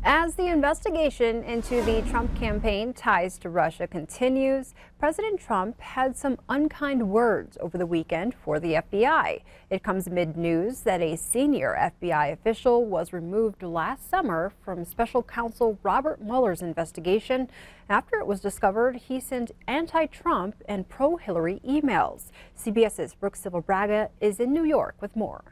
As the investigation into the Trump campaign ties to Russia continues, President Trump had some unkind words over the weekend for the FBI. It comes amid news that a senior FBI official was removed last summer from special counsel Robert Mueller's investigation after it was discovered he sent anti-Trump and pro-Hillary emails. CBS's Brooke Silva-Braga is in New York with more.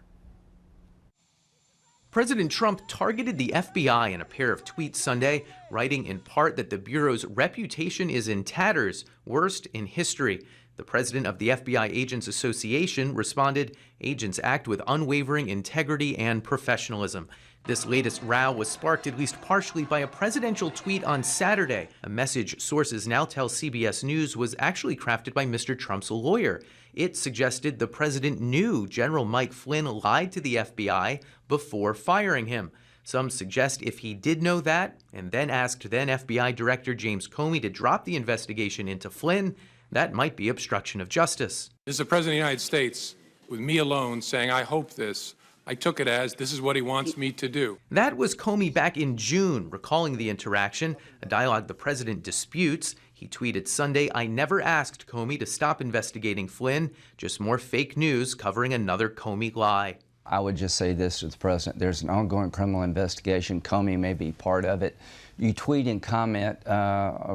President Trump targeted the FBI in a pair of tweets Sunday, writing in part that the Bureau's reputation is in tatters, worst in history. The president of the FBI Agents Association responded, "Agents act with unwavering integrity and professionalism." This latest row was sparked at least partially by a presidential tweet on Saturday, a message sources now tell CBS News was actually crafted by Mr. Trump's lawyer. It suggested the president knew General Mike Flynn lied to the FBI before firing him. Some suggest if he did know that and then asked then FBI Director James Comey to drop the investigation into Flynn, that might be obstruction of justice. This is the President of the United States, with me alone, saying, I hope this. I took it as this is what he wants me to do. That was Comey back in June, recalling the interaction, a dialogue the president disputes. He tweeted Sunday, "I never asked Comey to stop investigating Flynn, just more fake news covering another Comey lie." I would just say this to the president. There's an ongoing criminal investigation. Comey may be part of it. You tweet and comment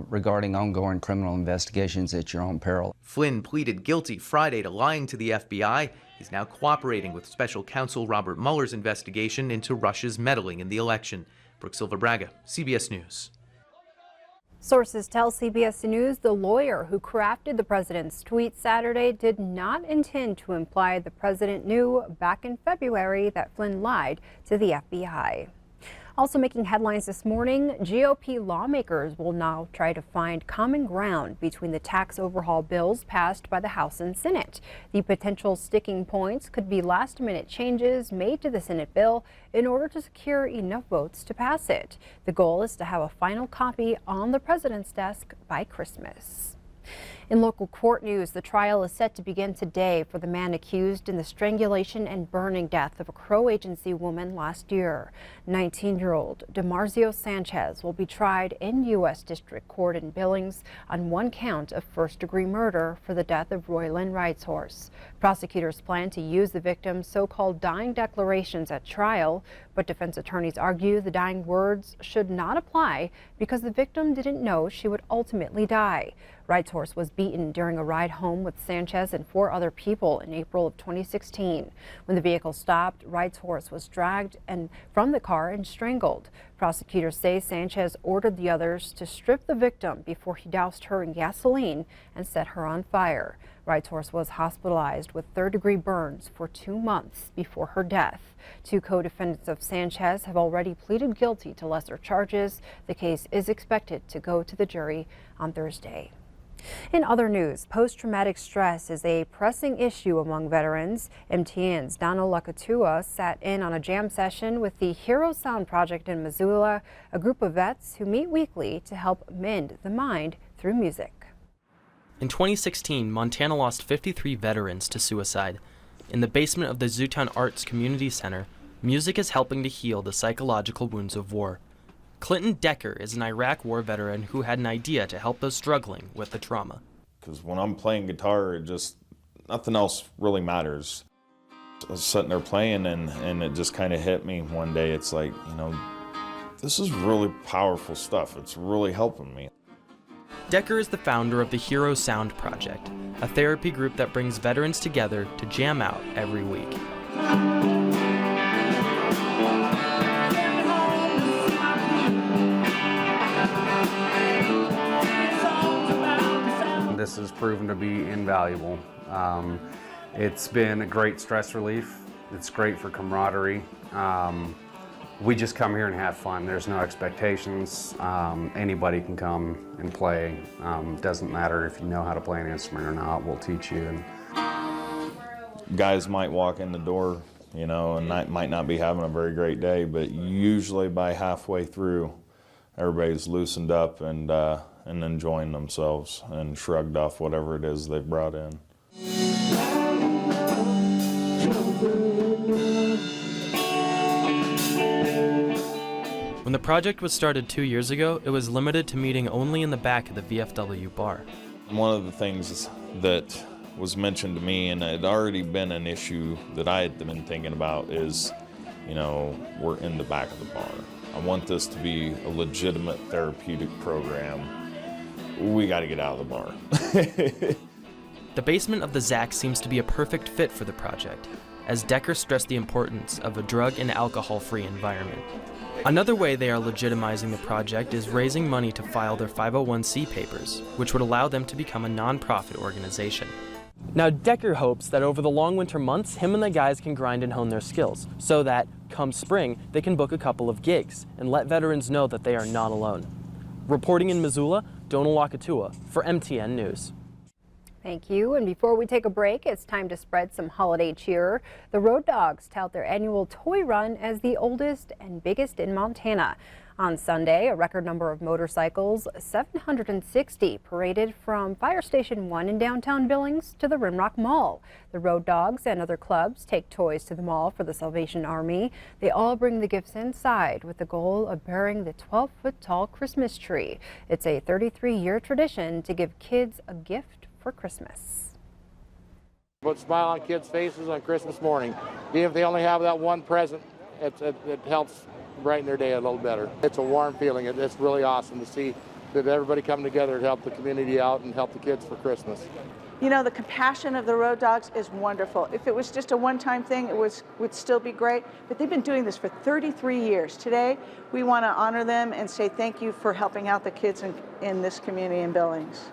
regarding ongoing criminal investigations at your own peril. Flynn pleaded guilty Friday to lying to the FBI. He's now cooperating with special counsel Robert Mueller's investigation into Russia's meddling in the election. Brooke Silva-Braga, CBS News. Sources tell CBS News the lawyer who crafted the president's tweet Saturday did not intend to imply the president knew back in February that Flynn lied to the FBI. Also making headlines this morning, GOP lawmakers will now try to find common ground between the tax overhaul bills passed by the House and Senate. The potential sticking points could be last-minute changes made to the Senate bill in order to secure enough votes to pass it. The goal is to have a final copy on the president's desk by Christmas. In local court news, the trial is set to begin today for the man accused in the strangulation and burning death of a Crow Agency woman last year. 19-year-old DeMarzio Sanchez will be tried in U.S. District Court in Billings on one count of first-degree murder for the death of Roylyn Wrightshorse. Prosecutors plan to use the victim's so-called dying declarations at trial, but defense attorneys argue the dying words should not apply because the victim didn't know she would ultimately die. Wrightshorse was beaten during a ride home with Sanchez and 4 other people in April of 2016. When the vehicle stopped, Wrightshorse was dragged from the car and strangled. Prosecutors say Sanchez ordered the others to strip the victim before he doused her in gasoline and set her on fire. Wrightshorse was hospitalized with third-degree burns for 2 months before her death. 2 co-defendants of Sanchez have already pleaded guilty to lesser charges. The case is expected to go to the jury on Thursday. In other news, post-traumatic stress is a pressing issue among veterans. MTN's Donald Lakatua sat in on a jam session with the Hero Sound Project in Missoula, a group of vets who meet weekly to help mend the mind through music. In 2016, Montana lost 53 veterans to suicide. In the basement of the Zootown Arts Community Center, music is helping to heal the psychological wounds of war. Clinton Decker is an Iraq war veteran who had an idea to help those struggling with the trauma. Because when I'm playing guitar, nothing else really matters. I was sitting there playing and it just kind of hit me one day. It's like, this is really powerful stuff. It's really helping me. Decker is the founder of the Hero Sound Project, a therapy group that brings veterans together to jam out every week. This has proven to be invaluable. It's been a great stress relief. It's great for camaraderie. We just come here and have fun. There's no expectations. Anybody can come and play. Doesn't matter if you know how to play an instrument or not, we'll teach you. Guys might walk in the door, and might not be having a very great day, but usually by halfway through, everybody's loosened up and enjoying themselves and shrugged off whatever it is they've brought in. When the project was started 2 years ago, it was limited to meeting only in the back of the VFW bar. One of the things that was mentioned to me, and it had already been an issue that I had been thinking about, is, you know, we're in the back of the bar. I want this to be a legitimate therapeutic program. We got to get out of the bar. The basement of the ZAC seems to be a perfect fit for the project, as Decker stressed the importance of a drug and alcohol-free environment. Another way they are legitimizing the project is raising money to file their 501c papers, which would allow them to become a nonprofit organization. Now, Decker hopes that over the long winter months, him and the guys can grind and hone their skills, so that, come spring, they can book a couple of gigs and let veterans know that they are not alone. Reporting in Missoula, Donal Wakatua for MTN News. Thank you. And before we take a break, it's time to spread some holiday cheer. The Road Dogs tout their annual toy run as the oldest and biggest in Montana. On Sunday, a record number of motorcycles, 760, paraded from Fire Station 1 in downtown Billings to the Rimrock Mall. The Road Dogs and other clubs take toys to the mall for the Salvation Army. They all bring the gifts inside with the goal of burying the 12-foot-tall Christmas tree. It's a 33-year tradition to give kids a gift for Christmas. Put a smile on kids' faces on Christmas morning. Even if they only have that one present, it helps brighten their day a little better. It's a warm feeling. It's really awesome to see that everybody come together to help the community out and help the kids for Christmas. You know, the compassion of the Road Dogs is wonderful. If it was just a one-time thing, it would still be great, but they've been doing this for 33 years. Today, we want to honor them and say thank you for helping out the kids in this community in Billings.